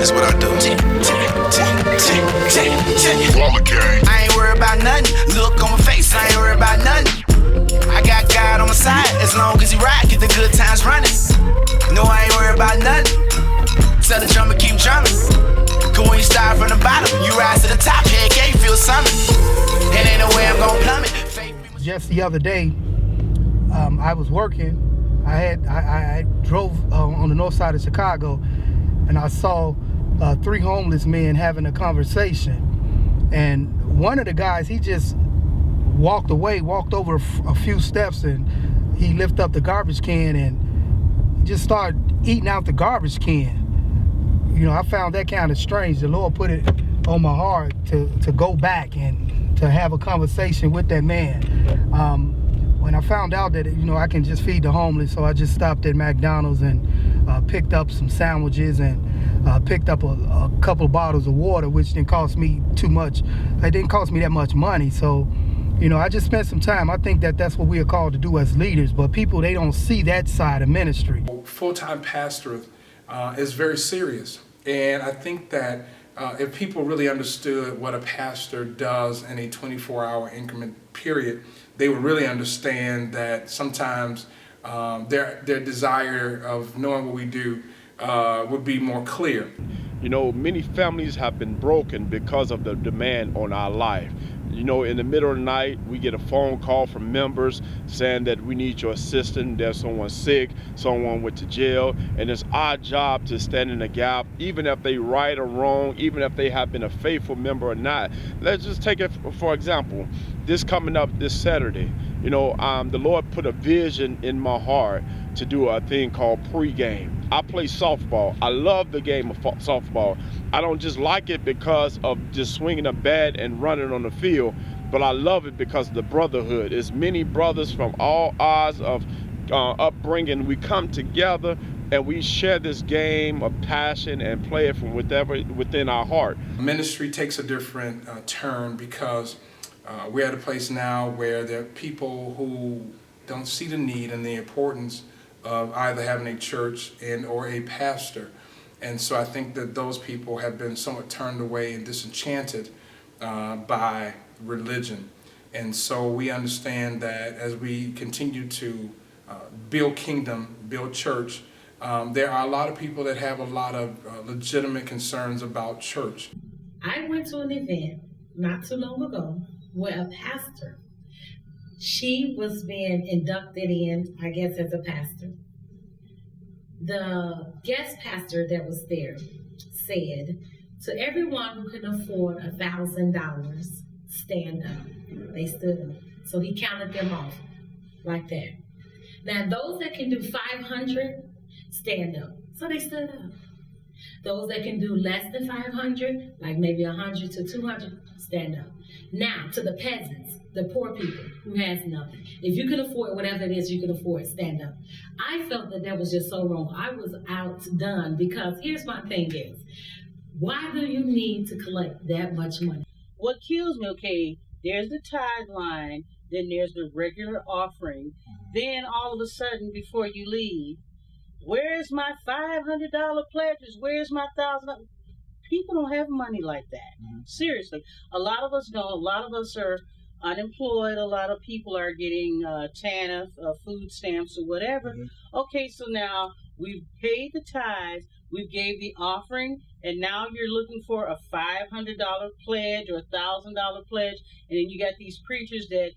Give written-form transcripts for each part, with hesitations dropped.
That's what I do. I ain't worried about nothing. Look on my face, I ain't worried about nothing. I got God on my side, as long as he ride, get the good times running. No, I ain't worried about nothing. Tell the drummer keep drumming. Cause when you start from the bottom, you rise to the top. Head can't feel something. And ain't no way I'm gon' plummet. Just the other day, I was working. I drove on the north side of Chicago, and I saw 3 homeless men having a conversation. And one of the guys, he just walked over a few steps, and he lifted up the garbage can and just started eating out the garbage can. You know, I found that kind of strange. The Lord put it on my heart to go back and to have a conversation with that man. When I found out that, you know, I can just feed the homeless, so I just stopped at McDonald's and picked up some sandwiches and picked up a couple of bottles of water, which didn't cost me too much. It didn't cost me that much money. So, you know, I just spent some time. I think that that's what we are called to do as leaders, but people, they don't see that side of ministry. Full-time pastor is very serious, and I think that if people really understood what a pastor does in a 24-hour increment period, they would really understand that sometimes their desire of knowing what we do would be more clear. You know, many families have been broken because of the demand on our life. You know, in the middle of the night, we get a phone call from members saying that we need your assistance. There's someone sick, someone went to jail, and it's our job to stand in the gap, even if they right or wrong, even if they have been a faithful member or not. Let's just take it for example. This coming up this Saturday, you know, the Lord put a vision in my heart to do a thing called pregame. I play softball. I love the game of softball. I don't just like it because of just swinging a bat and running on the field, but I love it because of the brotherhood. It's many brothers from all odds of upbringing. We come together and we share this game of passion and play it from within our heart. Ministry takes a different turn because we're at a place now where there are people who don't see the need and the importance of either having a church and or a pastor. And so I think that those people have been somewhat turned away and disenchanted by religion. And so we understand that as we continue to build kingdom, build church, there are a lot of people that have a lot of legitimate concerns about church. I went to an event not too long ago where a pastor, she was being inducted in, I guess, as a pastor. The guest pastor that was there said to everyone who can afford $1,000, stand up. They stood up. So he counted them off like that. Now those that can do 500, stand up. So they stood up. Those that can do less than 500, like maybe 100 to 200, stand up. Now to the peasants, the poor people who has nothing. If you can afford whatever it is you can afford, stand up. I felt that was just so wrong. I was outdone because here's my thing is, why do you need to collect that much money? What kills me, okay, there's the tithe line, then there's the regular offering. Then all of a sudden before you leave, where's my $500 pledges? Where's my $1,000? People don't have money like that. Seriously. A lot of us don't. A lot of us are unemployed. A lot of people are getting TANF, food stamps or whatever. Okay, so now we've paid the tithes, we've gave the offering, and now you're looking for a $500 pledge or $1,000 pledge, and then you got these preachers that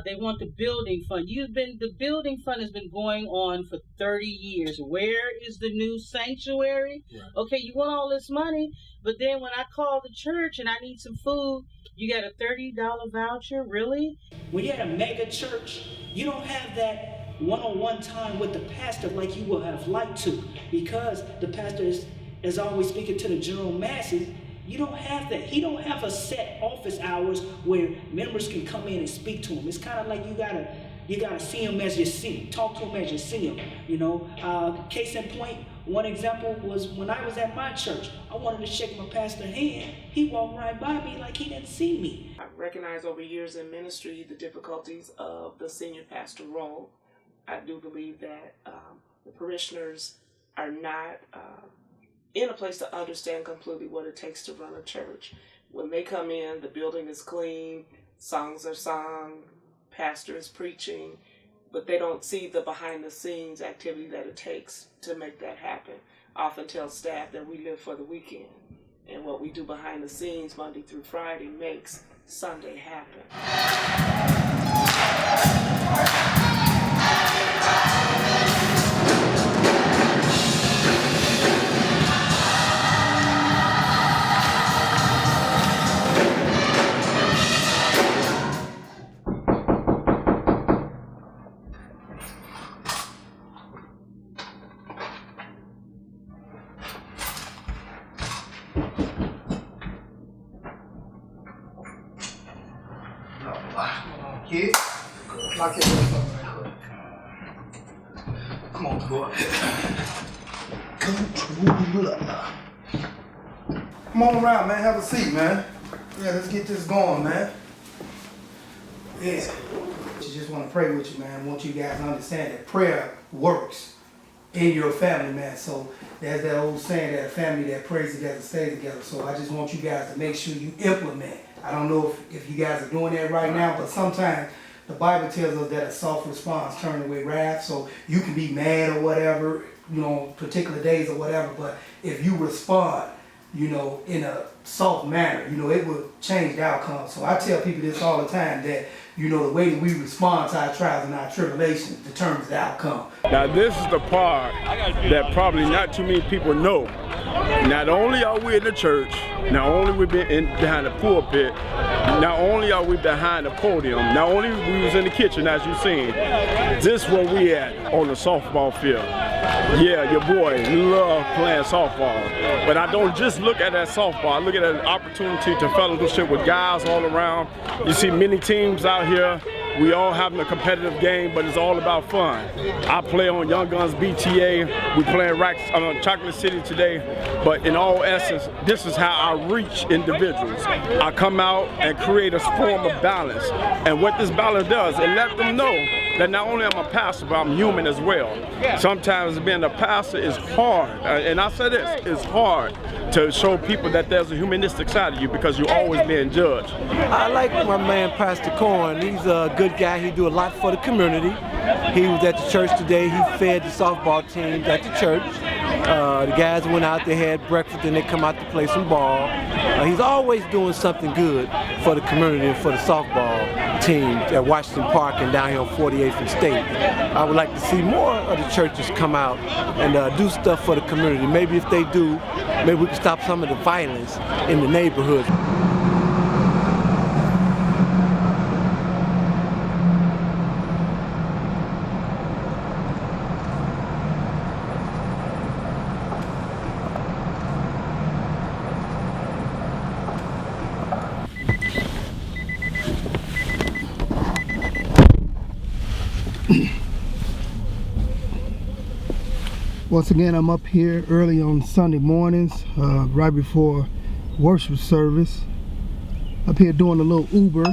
they want the building fund. The building fund has been going on for 30 years. Where is the new sanctuary? Right. Okay, you want all this money, but then when I call the church and I need some food, you got a $30 voucher? Really? When you're at a mega church, you don't have that one-on-one time with the pastor like you would have liked to, because the pastor is always speaking to the general masses. You don't have that. He don't have a set office hours where members can come in and speak to him. It's kind of like you gotta see him as you see him, talk to him as you see him. You know, case in point, one example was when I was at my church. I wanted to shake my pastor's hand. He walked right by me like he didn't see me. I've recognized over years in ministry the difficulties of the senior pastor role. I do believe that the parishioners are not in a place to understand completely what it takes to run a church. When they come in, the building is clean, songs are sung, pastor is preaching, but they don't see the behind the scenes activity that it takes to make that happen. I often tell staff that we live for the weekend, and what we do behind the scenes Monday through Friday makes Sunday happen. Kids, lock your doors up right quick. Come on, boy. Come on around, man. Have a seat, man. Yeah, let's get this going, man. Yeah. I just want to pray with you, man. I want you guys to understand that prayer works in your family, man. So there's that old saying that a family that prays together stays together. So I just want you guys to make sure you implement. I don't know if you guys are doing that right now, but sometimes the Bible tells us that a soft response turns away wrath. So you can be mad or whatever, you know, particular days or whatever, but if you respond, you know, in a soft manner, you know, it will change the outcome. So I tell people this all the time, that, you know, the way that we respond to our trials and our tribulations determines the outcome. Now this is the part that probably not too many people know. Not only are we in the church, not only we been behind the pulpit, not only are we behind the podium, not only we was in the kitchen as you seen, this is where we at on the softball field. Yeah, your boy love playing softball, but I don't just look at that softball, I look at it as an opportunity to fellowship with guys all around. You see many teams out here, we all having a competitive game, but it's all about fun. I play on Young Guns BTA, we playing Chocolate City today, but in all essence, this is how I reach individuals. I come out and create a form of balance, and what this balance does, it let them know that not only am I a pastor, but I'm human as well. Sometimes being a pastor is hard, and I say this, it's hard to show people that there's a humanistic side of you because you're always being judged. I like my man Pastor Corn. He's a good guy. He do a lot for the community. He was at the church today. He fed the softball teams at the church. The guys went out, they had breakfast, and they come out to play some ball. He's always doing something good for the community and for the softball team at Washington Park and down here on 48th and State. I would like to see more of the churches come out and do stuff for the community. Maybe if they do, maybe we can stop some of the violence in the neighborhoods. Once again, I'm up here early on Sunday mornings, right before worship service. Up here doing a little Uber.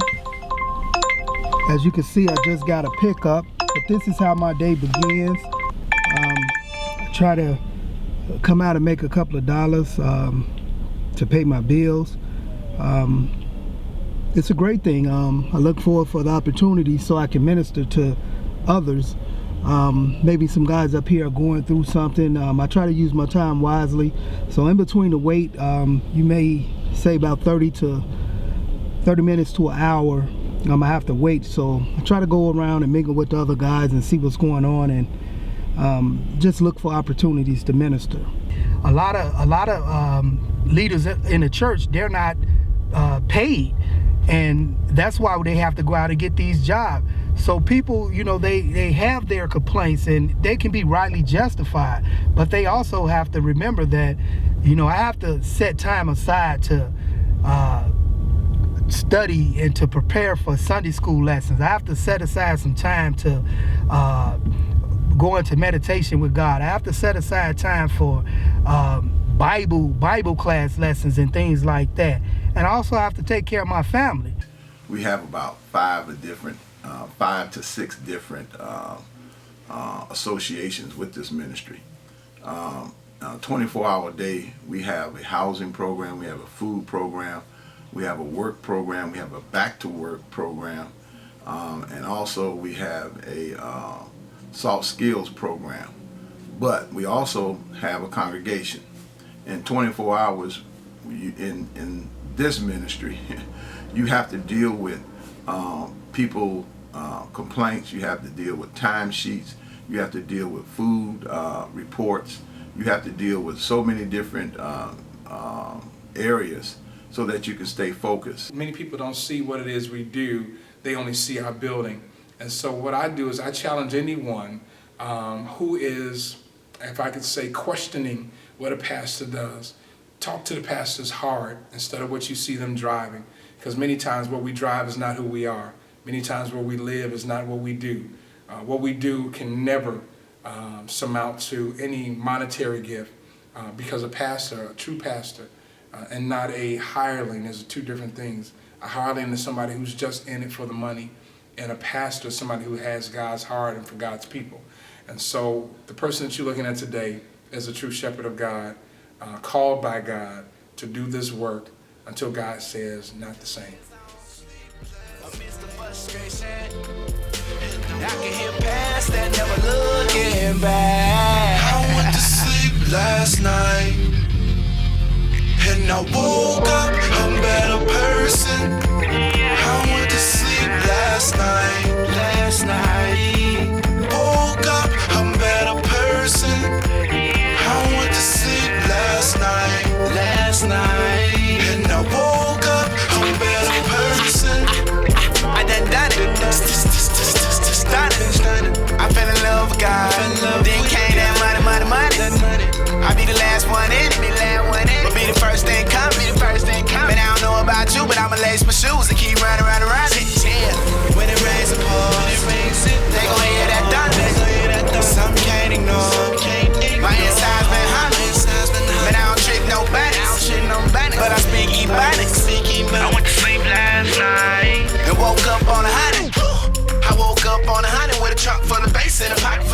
As you can see, I just got a pickup, but this is how my day begins. I try to come out and make a couple of dollars to pay my bills. It's a great thing. I look forward for the opportunity so I can minister to others. Maybe some guys up here are going through something. I try to use my time wisely. So in between the wait, you may say about 30 minutes to an hour, I'm gonna have to wait. So I try to go around and mingle with the other guys and see what's going on, and just look for opportunities to minister. A lot of leaders in the church, they're not paid, and that's why they have to go out and get these jobs. So people, you know, they have their complaints and they can be rightly justified, but they also have to remember that, you know, I have to set time aside to study and to prepare for Sunday school lessons. I have to set aside some time to go into meditation with God. I have to set aside time for Bible class lessons and things like that. And I also have to take care of my family. We have about 5 to 6 different associations with this ministry. 24-hour day. We have a housing program, we have a food program, we have a work program, we have a back to work program, and also we have a soft skills program. But we also have a congregation. In 24 hours in this ministry, you have to deal with people complaints, you have to deal with timesheets, you have to deal with food reports, you have to deal with so many different areas so that you can stay focused. Many people don't see what it is we do, they only see our building. And so what I do is I challenge anyone who is, if I could say, questioning what a pastor does. Talk to the pastor's heart instead of what you see them driving. Because many times what we drive is not who we are. Many times where we live is not what we do. What we do can never surmount to any monetary gift because a pastor, a true pastor, and not a hireling is two different things. A hireling is somebody who's just in it for the money, and a pastor is somebody who has God's heart and for God's people. And so the person that you're looking at today is a true shepherd of God, called by God to do this work until God says not the same. I can hear past that, never looking back. I went to sleep last night, and I woke up a better person. I went to sleep last night, woke up a better person. I went to sleep last night, and I woke up a better person. I done it. I fell in love with God. Then came that money. I be the last one in it. But be the first thing coming. But I don't know about you, but I'ma lace my shoes and keep running around it. Yeah. When it rains and pours, they gon' hear that thunder. Some can't ignore. My inside's been hollering, but I don't trick nobody. But I speak Ebonics. I went to sleep last night and woke up on 100. I woke up on 100 with a trunk full of bass in the pocket.